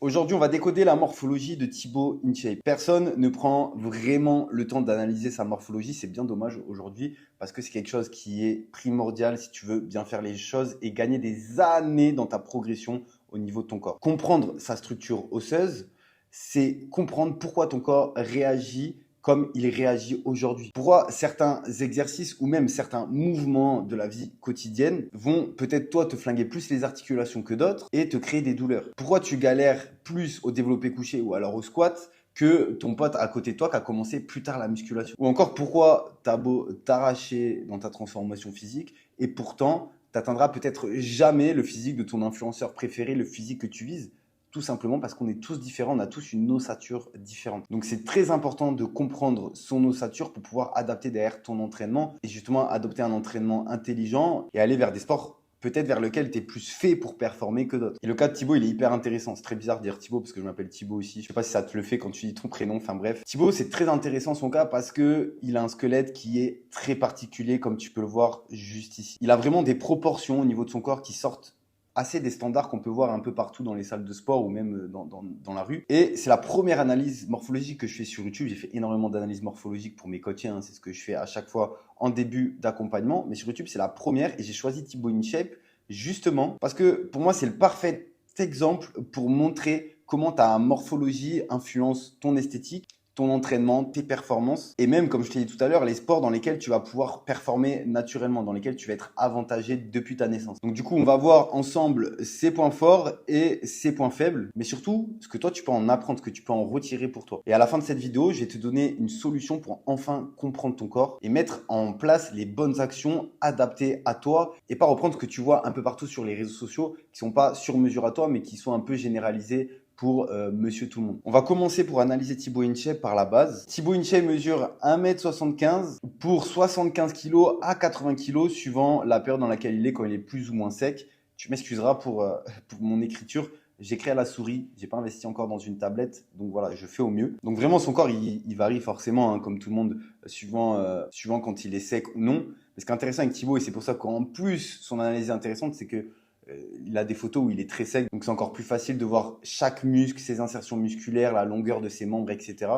Aujourd'hui, on va décoder la morphologie de Thibaut InShape. Personne ne prend vraiment le temps d'analyser sa morphologie. C'est bien dommage aujourd'hui parce que c'est quelque chose qui est primordial si tu veux bien faire les choses et gagner des années dans ta progression au niveau de ton corps. Comprendre sa structure osseuse, c'est comprendre pourquoi ton corps réagit comme il réagit aujourd'hui. Pourquoi certains exercices ou même certains mouvements de la vie quotidienne vont peut-être toi te flinguer plus les articulations que d'autres et te créer des douleurs. Pourquoi tu galères plus au développé couché ou alors au squat que ton pote à côté de toi qui a commencé plus tard la musculation. Ou encore pourquoi t'as beau t'arracher dans ta transformation physique et pourtant t'atteindras peut-être jamais le physique de ton influenceur préféré, le physique que tu vises. Tout simplement parce qu'on est tous différents, on a tous une ossature différente. Donc c'est très important de comprendre son ossature pour pouvoir adapter derrière ton entraînement et justement adopter un entraînement intelligent et aller vers des sports peut-être vers lequel tu es plus fait pour performer que d'autres. Et le cas de Thibaut, il est hyper intéressant. C'est très bizarre de dire Thibaut parce que je m'appelle Thibaut aussi. Je sais pas si ça te le fait quand tu dis ton prénom, enfin bref. Thibaut, c'est très intéressant son cas parce que il a un squelette qui est très particulier comme tu peux le voir juste ici. Il a vraiment des proportions au niveau de son corps qui sortent assez des standards qu'on peut voir un peu partout dans les salles de sport ou même dans la rue. Et c'est la première analyse morphologique que je fais sur YouTube. J'ai fait énormément d'analyses morphologiques pour mes coachés. C'est ce que je fais à chaque fois en début d'accompagnement. Mais sur YouTube, c'est la première et j'ai choisi Thibaut InShape justement parce que pour moi, c'est le parfait exemple pour montrer comment ta morphologie influence ton esthétique, ton entraînement, tes performances et même, comme je t'ai dit tout à l'heure, les sports dans lesquels tu vas pouvoir performer naturellement, dans lesquels tu vas être avantagé depuis ta naissance. Donc du coup, on va voir ensemble ses points forts et ses points faibles, mais surtout ce que toi, tu peux en apprendre, ce que tu peux en retirer pour toi. Et à la fin de cette vidéo, je vais te donner une solution pour enfin comprendre ton corps et mettre en place les bonnes actions adaptées à toi et pas reprendre ce que tu vois un peu partout sur les réseaux sociaux qui sont pas sur mesure à toi, mais qui sont un peu généralisés pour monsieur tout le monde. On va commencer pour analyser Thibaut InShape par la base. Thibaut InShape mesure 1m75 pour 75 kg à 80 kg suivant la période dans laquelle il est, quand il est plus ou moins sec. Tu m'excuseras pour mon écriture. J'écris à la souris, j'ai pas investi encore dans une tablette, donc voilà, je fais au mieux. Donc vraiment, son corps, il varie forcément, comme tout le monde, suivant quand il est sec ou non. Mais ce qui est intéressant avec Thibaut, et c'est pour ça qu'en plus, son analyse est intéressante, c'est que il a des photos où il est très sec, donc c'est encore plus facile de voir chaque muscle, ses insertions musculaires, la longueur de ses membres, etc.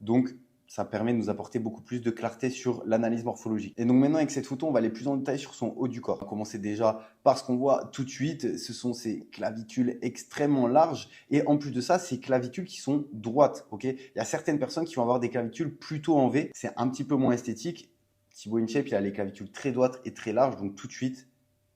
Donc, ça permet de nous apporter beaucoup plus de clarté sur l'analyse morphologique. Et donc maintenant, avec cette photo, on va aller plus en détail sur son haut du corps. On va commencer déjà par ce qu'on voit tout de suite. Ce sont ses clavicules extrêmement larges. Et en plus de ça, ces clavicules qui sont droites. Il y a certaines personnes qui vont avoir des clavicules plutôt en V. C'est un petit peu moins esthétique. Thibaut InShape, il a les clavicules très droites et très larges. Donc tout de suite,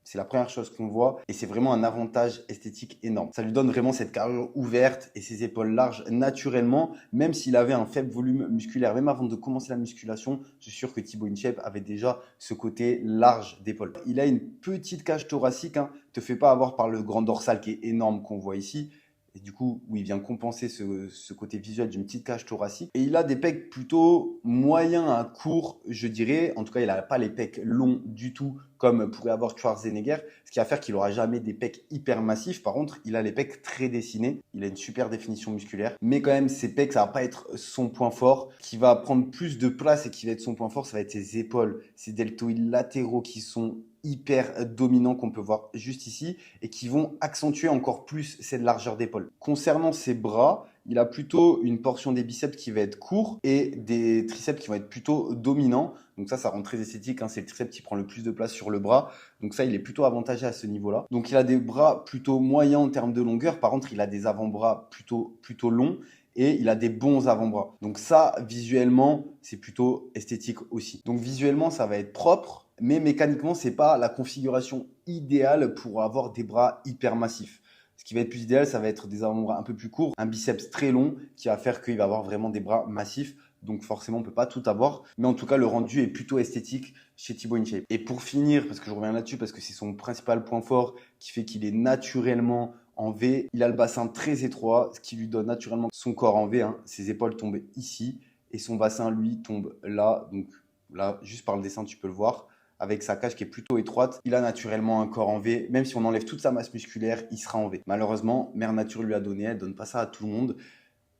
c'est la première chose qu'on voit et c'est vraiment un avantage esthétique énorme. Ça lui donne vraiment cette carrure ouverte et ses épaules larges naturellement, même s'il avait un faible volume musculaire. Même avant de commencer la musculation, je suis sûr que Thibaut InShape avait déjà ce côté large d'épaule. Il a une petite cage thoracique, te fais pas avoir par le grand dorsal qui est énorme qu'on voit ici. Et du coup, où il vient compenser ce côté visuel d'une petite cage thoracique. Et il a des pecs plutôt moyens à courts, je dirais. En tout cas, il n'a pas les pecs longs du tout, comme pourrait avoir Schwarzenegger. Ce qui va faire qu'il n'aura jamais des pecs hyper massifs. Par contre, il a les pecs très dessinés. Il a une super définition musculaire. Mais quand même, ses pecs, ça va pas être son point fort. Qui va prendre plus de place et qui va être son point fort, ça va être ses épaules, ses deltoïdes latéraux qui sont hyper dominants qu'on peut voir juste ici et qui vont accentuer encore plus cette largeur d'épaule. Concernant ses bras, il a plutôt une portion des biceps qui va être court et des triceps qui vont être plutôt dominants. Donc ça rend très esthétique. C'est le triceps qui prend le plus de place sur le bras. Donc ça, il est plutôt avantagé à ce niveau-là. Donc il a des bras plutôt moyens en termes de longueur. Par contre, il a des avant-bras plutôt longs. Et il a des bons avant-bras. Donc ça, visuellement, c'est plutôt esthétique aussi. Donc visuellement, ça va être propre, mais mécaniquement, c'est pas la configuration idéale pour avoir des bras hyper massifs. Ce qui va être plus idéal, ça va être des avant-bras un peu plus courts, un biceps très long qui va faire qu'il va avoir vraiment des bras massifs. Donc forcément, on ne peut pas tout avoir. Mais en tout cas, le rendu est plutôt esthétique chez Thibaut InShape. Et pour finir, parce que je reviens là-dessus, parce que c'est son principal point fort qui fait qu'il est naturellement en V, il a le bassin très étroit, ce qui lui donne naturellement son corps en V. Ses épaules tombent ici et son bassin, lui, tombe là. Donc là, juste par le dessin, tu peux le voir. Avec sa cage qui est plutôt étroite, il a naturellement un corps en V. Même si on enlève toute sa masse musculaire, il sera en V. Malheureusement, Mère Nature lui a donné, elle ne donne pas ça à tout le monde.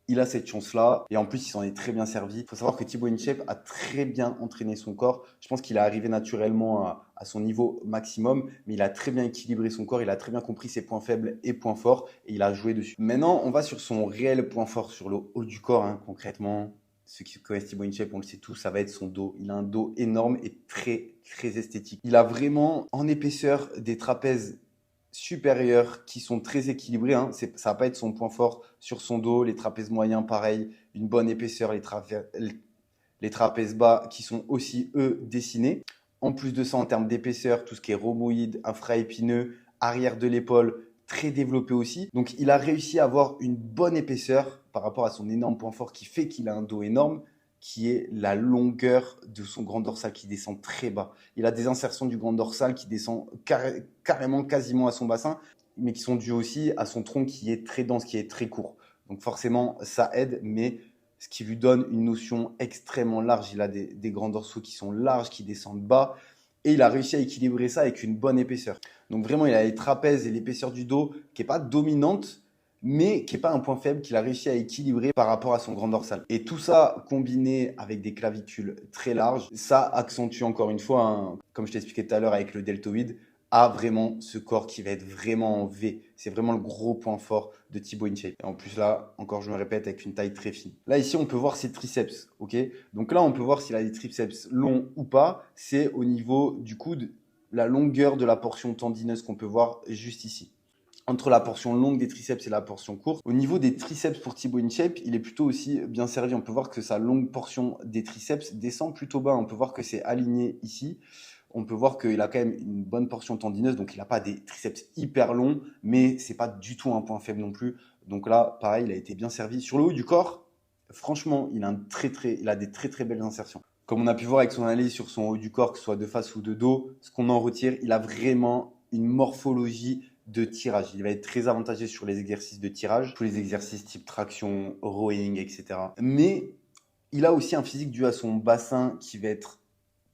il a cette chance-là et en plus, il s'en est très bien servi. Il faut savoir que Thibaut InShape a très bien entraîné son corps. Je pense qu'il est arrivé naturellement à son niveau maximum, mais il a très bien équilibré son corps, il a très bien compris ses points faibles et points forts et il a joué dessus. Maintenant, on va sur son réel point fort sur le haut du corps, hein, concrètement. Ceux qui connaissent Thibaut InShape, on le sait tous, ça va être son dos. Il a un dos énorme et très, très esthétique. Il a vraiment en épaisseur des trapèzes supérieurs qui sont très équilibrés, hein. Ça va pas être son point fort sur son dos. Les trapèzes moyens, pareil, une bonne épaisseur. Les trapèzes bas qui sont aussi, eux, dessinés. En plus de ça, en termes d'épaisseur, tout ce qui est rhomoïde, infraépineux, arrière de l'épaule, très développé aussi. Donc, il a réussi à avoir une bonne épaisseur par rapport à son énorme point fort qui fait qu'il a un dos énorme, qui est la longueur de son grand dorsal qui descend très bas. Il a des insertions du grand dorsal qui descendent carrément quasiment à son bassin, mais qui sont dues aussi à son tronc qui est très dense, qui est très court. Donc forcément, ça aide, mais ce qui lui donne une notion extrêmement large. Il a des grands dorsaux qui sont larges, qui descendent bas, et il a réussi à équilibrer ça avec une bonne épaisseur. Donc vraiment, il a les trapèzes et l'épaisseur du dos qui n'est pas dominante, mais qui n'est pas un point faible qu'il a réussi à équilibrer par rapport à son grand dorsal. Et tout ça combiné avec des clavicules très larges, ça accentue encore une fois, hein, comme je t'expliquais tout à l'heure avec le deltoïde, a vraiment ce corps qui va être vraiment en V. C'est vraiment le gros point fort de Thibaut InShape. Et en plus là, encore je me répète, avec une taille très fine. Là ici, on peut voir ses triceps, ok. Donc là, on peut voir s'il a des triceps longs ou pas. C'est au niveau du coude, la longueur de la portion tendineuse qu'on peut voir juste ici. Entre la portion longue des triceps et la portion courte. Au niveau des triceps pour Thibaut InShape, il est plutôt aussi bien servi. On peut voir que sa longue portion des triceps descend plutôt bas. On peut voir que c'est aligné ici. On peut voir qu'il a quand même une bonne portion tendineuse, donc il n'a pas des triceps hyper longs, mais c'est pas du tout un point faible non plus. Donc là, pareil, il a été bien servi. Sur le haut du corps, franchement, il a des très très belles insertions. Comme on a pu voir avec son analyse sur son haut du corps, que ce soit de face ou de dos, ce qu'on en retire, il a vraiment une morphologie de tirage. Il va être très avantagé sur les exercices de tirage, tous les exercices type traction, rowing, etc. Mais il a aussi un physique dû à son bassin qui va être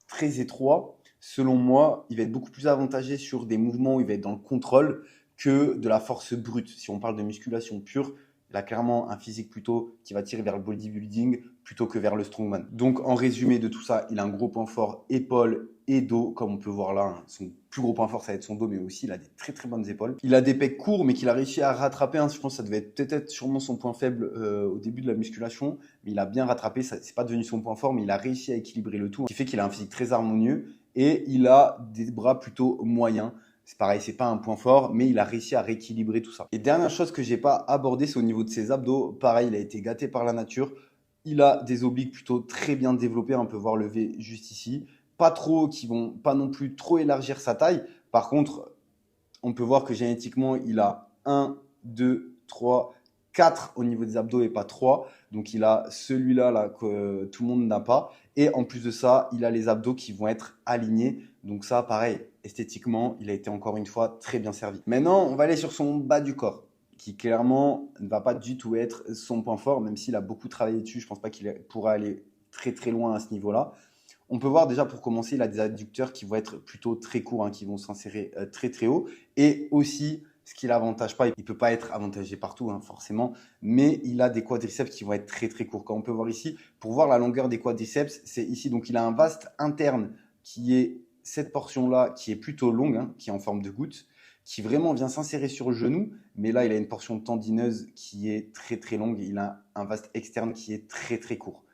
très étroit. Selon moi, il va être beaucoup plus avantagé sur des mouvements où il va être dans le contrôle que de la force brute. Si on parle de musculation pure, il a clairement un physique plutôt qui va tirer vers le bodybuilding plutôt que vers le strongman. Donc en résumé de tout ça, il a un gros point fort épaules et dos, comme on peut voir là. Hein. Son plus gros point fort, ça va être son dos, mais aussi il a des très très bonnes épaules. Il a des pecs courts, mais qu'il a réussi à rattraper. Hein. Je pense que ça devait peut-être sûrement son point faible au début de la musculation, mais il a bien rattrapé. C'est pas devenu son point fort, mais il a réussi à équilibrer le tout, ce qui fait qu'il a un physique très harmonieux et il a des bras plutôt moyens. C'est pareil, c'est pas un point fort, mais il a réussi à rééquilibrer tout ça. Et dernière chose que j'ai pas abordé, c'est au niveau de ses abdos. Pareil, il a été gâté par la nature. Il a des obliques plutôt très bien développés. On peut voir le V juste ici. Pas trop, qui vont pas non plus trop élargir sa taille. Par contre, on peut voir que génétiquement, il a 1, 2, 3, 4 au niveau des abdos et pas 3. Donc, il a celui-là là, que tout le monde n'a pas. Et en plus de ça, il a les abdos qui vont être alignés. Donc ça, pareil, esthétiquement, il a été encore une fois très bien servi. Maintenant, on va aller sur son bas du corps, qui clairement ne va pas du tout être son point fort, même s'il a beaucoup travaillé dessus. Je ne pense pas qu'il pourra aller très très loin à ce niveau-là. On peut voir déjà pour commencer, il a des adducteurs qui vont être plutôt très courts, hein, qui vont s'insérer très très haut. Et aussi, ce qui l'avantage pas, il ne peut pas être avantagé partout, hein, forcément, mais il a des quadriceps qui vont être très très courts. Comme on peut voir ici, pour voir la longueur des quadriceps, c'est ici. Donc il a un vaste interne qui est cette portion-là, qui est plutôt longue, hein, qui est en forme de goutte, qui vraiment vient s'insérer sur le genou. Mais là, il a une portion tendineuse qui est très très longue. Et il a un vaste externe qui est très très court.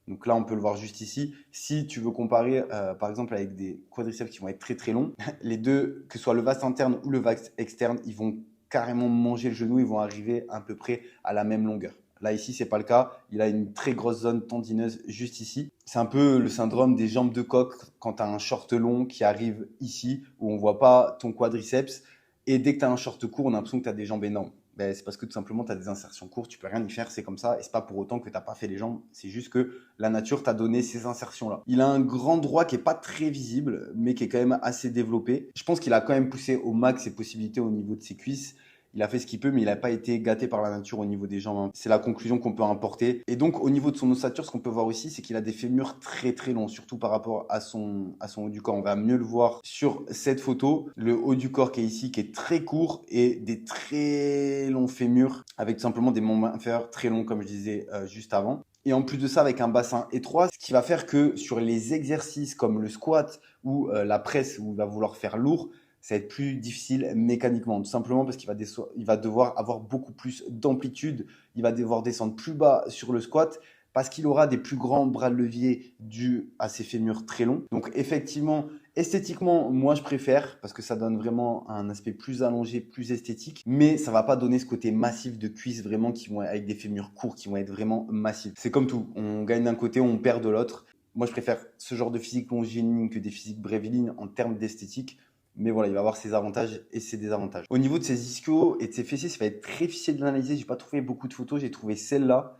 Donc là, on peut le voir juste ici. Si tu veux comparer, par exemple, avec des quadriceps qui vont être très très longs, les deux, que ce soit le vaste interne ou le vaste externe, ils vont carrément manger le genou, ils vont arriver à peu près à la même longueur. Là, ici, c'est pas le cas. Il a une très grosse zone tendineuse juste ici. C'est un peu le syndrome des jambes de coq quand tu as un short long qui arrive ici, où on voit pas ton quadriceps. Et dès que tu as un short court, on a l'impression que tu as des jambes énormes. Ben, c'est parce que tout simplement, tu as des insertions courtes, tu peux rien y faire, c'est comme ça. Et c'est pas pour autant que tu n'as pas fait les jambes, c'est juste que la nature t'a donné ces insertions-là. Il a un grand droit qui est pas très visible, mais qui est quand même assez développé. Je pense qu'il a quand même poussé au max ses possibilités au niveau de ses cuisses. il a fait ce qu'il peut, mais il n'a pas été gâté par la nature au niveau des jambes, hein. C'est la conclusion qu'on peut importer. Et donc, au niveau de son ossature, ce qu'on peut voir aussi, c'est qu'il a des fémurs très très longs, surtout par rapport à son haut du corps. On va mieux le voir sur cette photo. Le haut du corps qui est ici, qui est très court, et des très longs fémurs, avec tout simplement des membres inférieurs très longs, comme je disais juste avant. Et en plus de ça, avec un bassin étroit, ce qui va faire que sur les exercices comme le squat ou la presse, où il va vouloir faire lourd, ça va être plus difficile mécaniquement, tout simplement parce qu'il va devoir avoir beaucoup plus d'amplitude, il va devoir descendre plus bas sur le squat parce qu'il aura des plus grands bras de levier dus à ses fémurs très longs. Donc effectivement, esthétiquement, moi je préfère parce que ça donne vraiment un aspect plus allongé, plus esthétique, mais ça va pas donner ce côté massif de cuisses vraiment qui vont avec des fémurs courts, qui vont être vraiment massifs. C'est comme tout, on gagne d'un côté, on perd de l'autre. Moi je préfère ce genre de physique longiligne que des physiques brévilignes en termes d'esthétique. Mais voilà, il va avoir ses avantages et ses désavantages. Au niveau de ses ischios et de ses fessiers, ça va être très difficile de l'analyser. J'ai pas trouvé beaucoup de photos. J'ai trouvé celle-là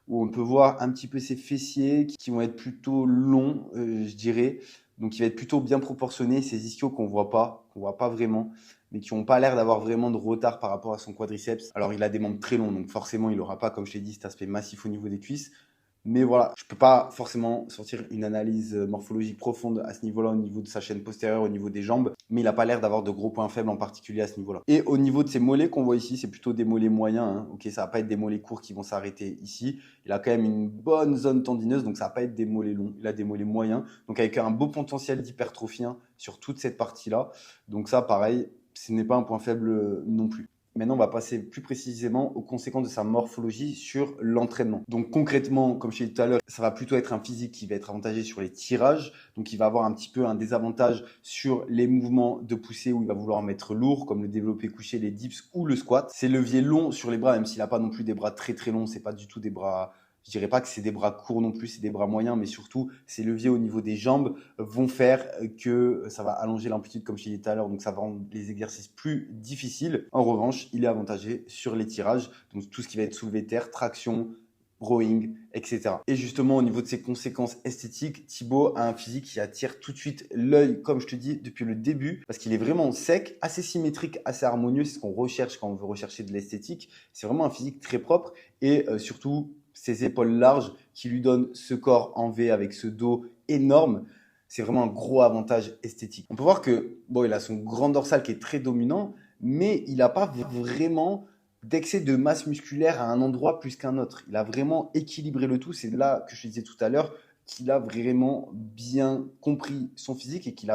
où on peut voir un petit peu ses fessiers qui vont être plutôt longs, je dirais. Donc, il va être plutôt bien proportionné. Ses ischios qu'on voit pas vraiment, mais qui n'ont pas l'air d'avoir vraiment de retard par rapport à son quadriceps. Alors, il a des membres très longs, donc forcément, il n'aura pas, comme je t'ai dit, cet aspect massif au niveau des cuisses. Mais voilà, je peux pas forcément sortir une analyse morphologique profonde à ce niveau-là, au niveau de sa chaîne postérieure, au niveau des jambes, mais il n'a pas l'air d'avoir de gros points faibles en particulier à ce niveau-là. Et au niveau de ses mollets qu'on voit ici, c'est plutôt des mollets moyens, hein. Ok, ça va pas être des mollets courts qui vont s'arrêter ici. Il a quand même une bonne zone tendineuse, donc ça va pas être des mollets longs. Il a des mollets moyens, donc avec un beau potentiel d'hypertrophie, hein, sur toute cette partie-là. Donc ça, pareil, ce n'est pas un point faible non plus. Maintenant, on va passer plus précisément aux conséquences de sa morphologie sur l'entraînement. Donc concrètement, comme je t'ai dit tout à l'heure, ça va plutôt être un physique qui va être avantagé sur les tirages. Donc il va avoir un petit peu un désavantage sur les mouvements de poussée où il va vouloir mettre lourd, comme le développé couché, les dips ou le squat. Ses leviers longs sur les bras, même s'il n'a pas non plus des bras très très longs, c'est pas du tout des bras... Je dirais pas que c'est des bras courts non plus, c'est des bras moyens, mais surtout, ces leviers au niveau des jambes vont faire que ça va allonger l'amplitude, comme je t'ai dit tout à l'heure, donc ça va rendre les exercices plus difficiles. En revanche, il est avantagé sur les tirages, donc tout ce qui va être soulevé terre, traction, rowing, etc. Et justement, au niveau de ses conséquences esthétiques, Thibaut a un physique qui attire tout de suite l'œil, comme je te dis, depuis le début, parce qu'il est vraiment sec, assez symétrique, assez harmonieux. C'est ce qu'on recherche quand on veut rechercher de l'esthétique. C'est vraiment un physique très propre et surtout ses épaules larges qui lui donnent ce corps en V avec ce dos énorme. C'est vraiment un gros avantage esthétique. On peut voir que bon, il a son grand dorsal qui est très dominant, mais il n'a pas vraiment d'excès de masse musculaire à un endroit plus qu'un autre. Il a vraiment équilibré le tout. C'est là que je te disais tout à l'heure qu'il a vraiment bien compris son physique et qu'il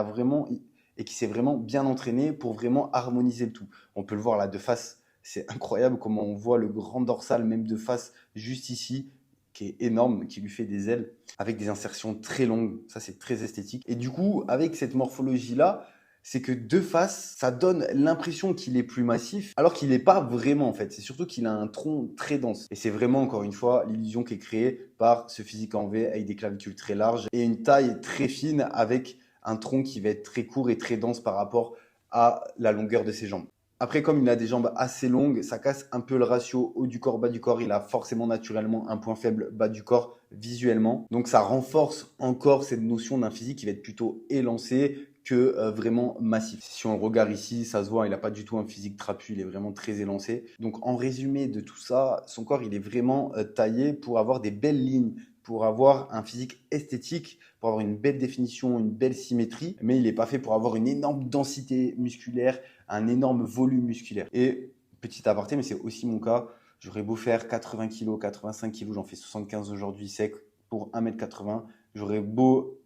s'est vraiment bien entraîné pour vraiment harmoniser le tout. On peut le voir là de face. C'est incroyable comment on voit le grand dorsal, même de face, juste ici, qui est énorme, qui lui fait des ailes, avec des insertions très longues. Ça, c'est très esthétique. Et du coup, avec cette morphologie-là, c'est que de face, ça donne l'impression qu'il est plus massif, alors qu'il n'est pas vraiment en fait. C'est surtout qu'il a un tronc très dense. Et c'est vraiment, encore une fois, l'illusion qui est créée par ce physique en V avec des clavicules très larges et une taille très fine avec un tronc qui va être très court et très dense par rapport à la longueur de ses jambes. Après, comme il a des jambes assez longues, ça casse un peu le ratio haut du corps, bas du corps. Il a forcément naturellement un point faible bas du corps visuellement. Donc ça renforce encore cette notion d'un physique qui va être plutôt élancé que vraiment massif. Si on regarde ici, ça se voit, il n'a pas du tout un physique trapu, il est vraiment très élancé. Donc en résumé de tout ça, son corps, il est vraiment taillé pour avoir des belles lignes, pour avoir un physique esthétique, pour avoir une belle définition, une belle symétrie, mais il n'est pas fait pour avoir une énorme densité musculaire, un énorme volume musculaire. Et petit aparté, mais c'est aussi mon cas, j'aurais beau faire 80 kg, 85 kg, j'en fais 75 aujourd'hui sec pour 1m80, j'aurais beau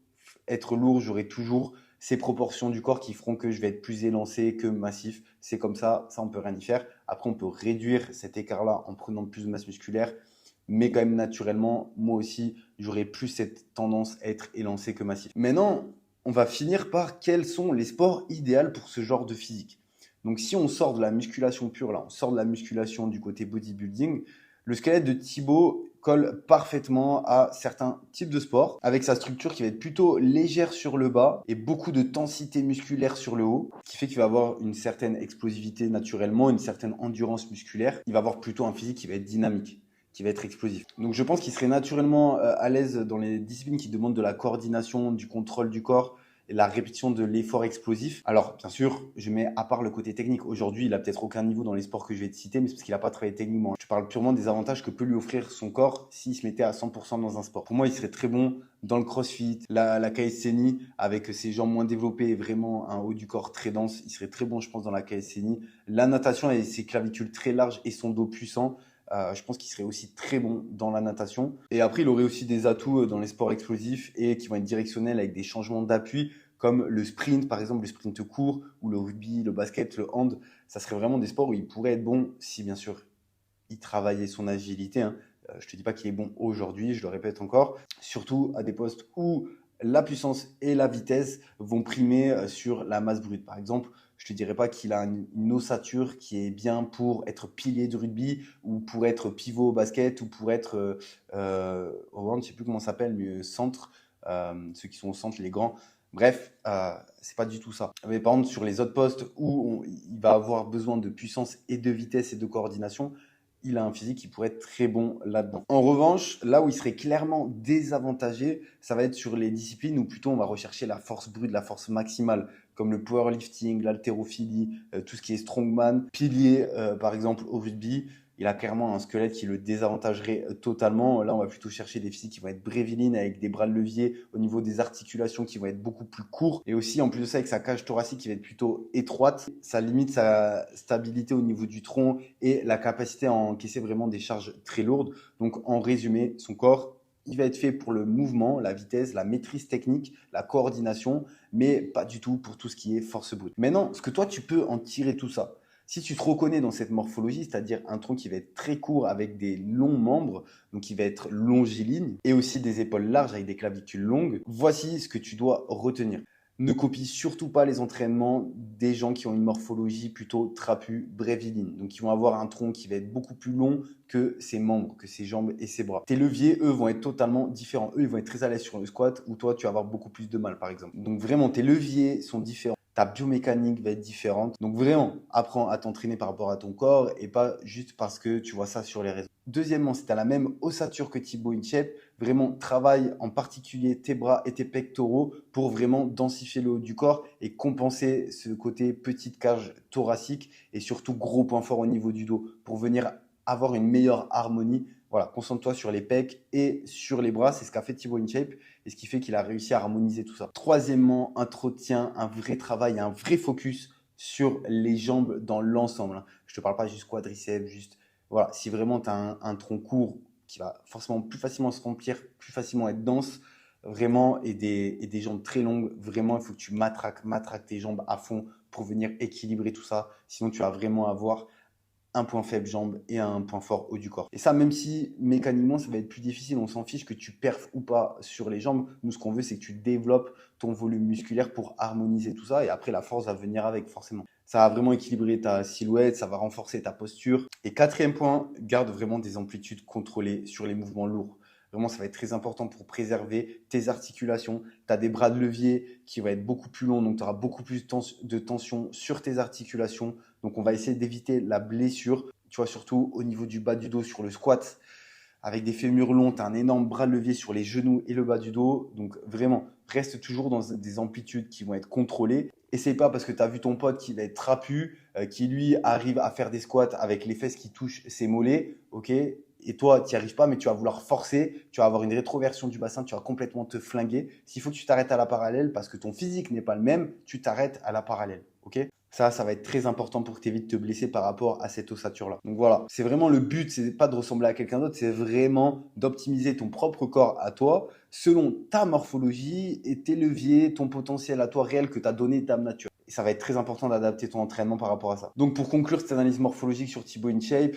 être lourd, j'aurais toujours ces proportions du corps qui feront que je vais être plus élancé que massif. C'est comme ça on peut rien y faire. Après, on peut réduire cet écart-là en prenant plus de masse musculaire, mais quand même naturellement, moi aussi, j'aurais plus cette tendance à être élancé que massif. Maintenant, on va finir par quels sont les sports idéaux pour ce genre de physique. Donc si on sort de la musculation pure, là, on sort de la musculation du côté bodybuilding, le squelette de Thibaut colle parfaitement à certains types de sports, avec sa structure qui va être plutôt légère sur le bas et beaucoup de densité musculaire sur le haut, qui fait qu'il va avoir une certaine explosivité naturellement, une certaine endurance musculaire. Il va avoir plutôt un physique qui va être dynamique, qui va être explosif. Donc je pense qu'il serait naturellement à l'aise dans les disciplines qui demandent de la coordination, du contrôle du corps et la répétition de l'effort explosif. Alors, bien sûr, je mets à part le côté technique. Aujourd'hui, il a peut-être aucun niveau dans les sports que je vais te citer, mais c'est parce qu'il n'a pas travaillé techniquement. Je parle purement des avantages que peut lui offrir son corps s'il se mettait à 100% dans un sport. Pour moi, il serait très bon dans le crossfit, la calisthénie, avec ses jambes moins développées et vraiment un haut du corps très dense. Il serait très bon, je pense, dans la calisthénie. La natation avec ses clavicules très larges et son dos puissant. Je pense qu'il serait aussi très bon dans la natation. Et après, il aurait aussi des atouts dans les sports explosifs et qui vont être directionnels avec des changements d'appui, comme le sprint, par exemple, le sprint court, ou le rugby, le basket, le hand. Ça serait vraiment des sports où il pourrait être bon si, bien sûr, il travaillait son agilité, hein. Je ne te dis pas qu'il est bon aujourd'hui, je le répète encore. Surtout à des postes où la puissance et la vitesse vont primer sur la masse brute. Par exemple, je ne te dirais pas qu'il a une ossature qui est bien pour être pilier de rugby ou pour être pivot au basket ou pour être au hand, je ne sais plus comment ça s'appelle, mais centre, ceux qui sont au centre, les grands. Bref, c'est pas du tout ça. Mais par contre, sur les autres postes où il va avoir besoin de puissance et de vitesse et de coordination, il a un physique qui pourrait être très bon là-dedans. En revanche, là où il serait clairement désavantagé, ça va être sur les disciplines où plutôt on va rechercher la force brute, la force maximale, comme le powerlifting, l'haltérophilie, tout ce qui est strongman, pilier, par exemple au rugby. Il a clairement un squelette qui le désavantagerait totalement. Là, on va plutôt chercher des physiques qui vont être brévilines avec des bras de levier au niveau des articulations qui vont être beaucoup plus courts. Et aussi, en plus de ça, avec sa cage thoracique qui va être plutôt étroite, ça limite sa stabilité au niveau du tronc et la capacité à encaisser vraiment des charges très lourdes. Donc, en résumé, son corps, il va être fait pour le mouvement, la vitesse, la maîtrise technique, la coordination, mais pas du tout pour tout ce qui est force brute. Maintenant, ce que toi, tu peux en tirer tout ça, si tu te reconnais dans cette morphologie, c'est-à-dire un tronc qui va être très court avec des longs membres, donc qui va être longiligne, et aussi des épaules larges avec des clavicules longues, voici ce que tu dois retenir. Ne copie surtout pas les entraînements des gens qui ont une morphologie plutôt trapue, bréviline. Donc, ils vont avoir un tronc qui va être beaucoup plus long que ses membres, que ses jambes et ses bras. Tes leviers, eux, vont être totalement différents. Eux, ils vont être très à l'aise sur le squat, où toi, tu vas avoir beaucoup plus de mal, par exemple. Donc, vraiment, tes leviers sont différents. Ta biomécanique va être différente. Donc vraiment, apprends à t'entraîner par rapport à ton corps et pas juste parce que tu vois ça sur les réseaux. Deuxièmement, si tu as la même ossature que Thibaut InShape, vraiment travaille en particulier tes bras et tes pectoraux pour vraiment densifier le haut du corps et compenser ce côté petite cage thoracique et surtout gros point fort au niveau du dos pour venir avoir une meilleure harmonie. Voilà, concentre-toi sur les pecs et sur les bras. C'est ce qu'a fait Thibaut InShape et ce qui fait qu'il a réussi à harmoniser tout ça. Troisièmement, entretiens un vrai travail, un vrai focus sur les jambes dans l'ensemble. Je te parle pas juste quadriceps, juste voilà. Si vraiment tu as un tronc court qui va forcément plus facilement se remplir, plus facilement être dense, vraiment, et des jambes très longues, vraiment, il faut que tu matraques tes jambes à fond pour venir équilibrer tout ça. Sinon, tu vas vraiment avoir un point faible jambe et un point fort haut du corps. Et ça, même si mécaniquement, ça va être plus difficile, on s'en fiche que tu perfes ou pas sur les jambes. Nous, ce qu'on veut, c'est que tu développes ton volume musculaire pour harmoniser tout ça. Et après, la force va venir avec, forcément. Ça va vraiment équilibrer ta silhouette, ça va renforcer ta posture. Et quatrième point, garde vraiment des amplitudes contrôlées sur les mouvements lourds. Vraiment, ça va être très important pour préserver tes articulations. Tu as des bras de levier qui vont être beaucoup plus longs, donc tu auras beaucoup plus de tension sur tes articulations. Donc, on va essayer d'éviter la blessure, tu vois, surtout au niveau du bas du dos sur le squat. Avec des fémurs longs, tu as un énorme bras de levier sur les genoux et le bas du dos. Donc, vraiment, reste toujours dans des amplitudes qui vont être contrôlées. Essaye pas parce que tu as vu ton pote qui va être trapu, qui lui arrive à faire des squats avec les fesses qui touchent ses mollets, ok, et toi, tu n'y arrives pas, mais tu vas vouloir forcer, tu vas avoir une rétroversion du bassin, tu vas complètement te flinguer. S'il faut que tu t'arrêtes à la parallèle parce que ton physique n'est pas le même, tu t'arrêtes à la parallèle, ok? Ça va être très important pour que tu évites de te blesser par rapport à cette ossature-là. Donc voilà, c'est vraiment le but, c'est pas de ressembler à quelqu'un d'autre, c'est vraiment d'optimiser ton propre corps à toi selon ta morphologie et tes leviers, ton potentiel à toi réel que tu as donné Dame Nature. Et ça va être très important d'adapter ton entraînement par rapport à ça. Donc pour conclure cette analyse morphologique sur Thibaut InShape,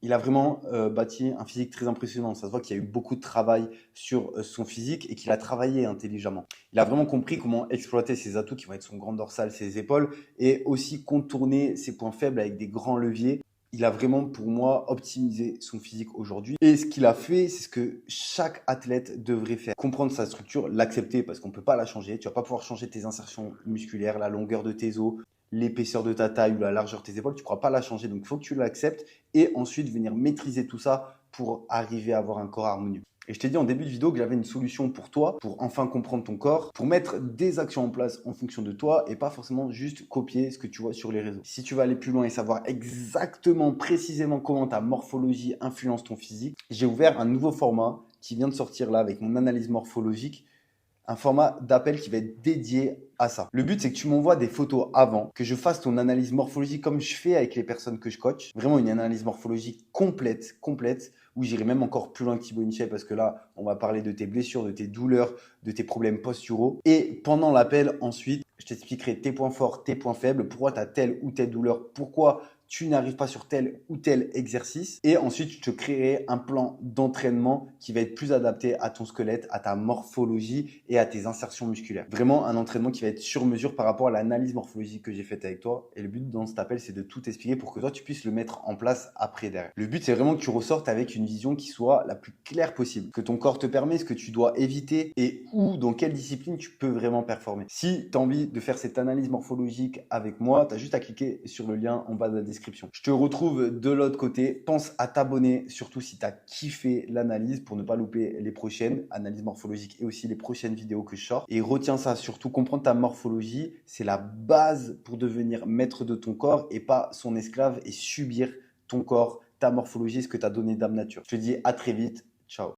il a vraiment bâti un physique très impressionnant. Ça se voit qu'il y a eu beaucoup de travail sur son physique et qu'il a travaillé intelligemment. Il a vraiment compris comment exploiter ses atouts qui vont être son grand dorsal, ses épaules et aussi contourner ses points faibles avec des grands leviers. Il a vraiment, pour moi, optimisé son physique aujourd'hui. Et ce qu'il a fait, c'est ce que chaque athlète devrait faire. Comprendre sa structure, l'accepter parce qu'on ne peut pas la changer. Tu ne vas pas pouvoir changer tes insertions musculaires, la longueur de tes os, l'épaisseur de ta taille ou la largeur de tes épaules, tu ne pourras pas la changer. Donc, il faut que tu l'acceptes et ensuite venir maîtriser tout ça pour arriver à avoir un corps harmonieux. Et je t'ai dit en début de vidéo que j'avais une solution pour toi, pour enfin comprendre ton corps, pour mettre des actions en place en fonction de toi et pas forcément juste copier ce que tu vois sur les réseaux. Si tu veux aller plus loin et savoir exactement, précisément comment ta morphologie influence ton physique, j'ai ouvert un nouveau format qui vient de sortir là avec mon analyse morphologique, un format d'appel qui va être dédié à ça. Le but, c'est que tu m'envoies des photos avant, que je fasse ton analyse morphologique comme je fais avec les personnes que je coach. Vraiment une analyse morphologique complète, où j'irai même encore plus loin que Thibaut InShape parce que là, on va parler de tes blessures, de tes douleurs, de tes problèmes posturaux. Et pendant l'appel, ensuite, je t'expliquerai tes points forts, tes points faibles, pourquoi tu as telle ou telle douleur, pourquoi tu n'arrives pas sur tel ou tel exercice. Et ensuite, je te créerai un plan d'entraînement qui va être plus adapté à ton squelette, à ta morphologie et à tes insertions musculaires. Vraiment un entraînement qui va être sur mesure par rapport à l'analyse morphologique que j'ai faite avec toi. Et le but dans cet appel, c'est de tout expliquer pour que toi, tu puisses le mettre en place après derrière. Le but, c'est vraiment que tu ressortes avec une vision qui soit la plus claire possible. Que ton corps te permet, ce que tu dois éviter et où, dans quelle discipline tu peux vraiment performer. Si tu as envie de faire cette analyse morphologique avec moi, tu as juste à cliquer sur le lien en bas de la description. Je te retrouve de l'autre côté. Pense à t'abonner, surtout si tu as kiffé l'analyse pour ne pas louper les prochaines analyses morphologiques et aussi les prochaines vidéos que je sors. Et retiens ça, surtout comprendre ta morphologie, c'est la base pour devenir maître de ton corps et pas son esclave et subir ton corps, ta morphologie, ce que tu as donné d'âme nature. Je te dis à très vite. Ciao.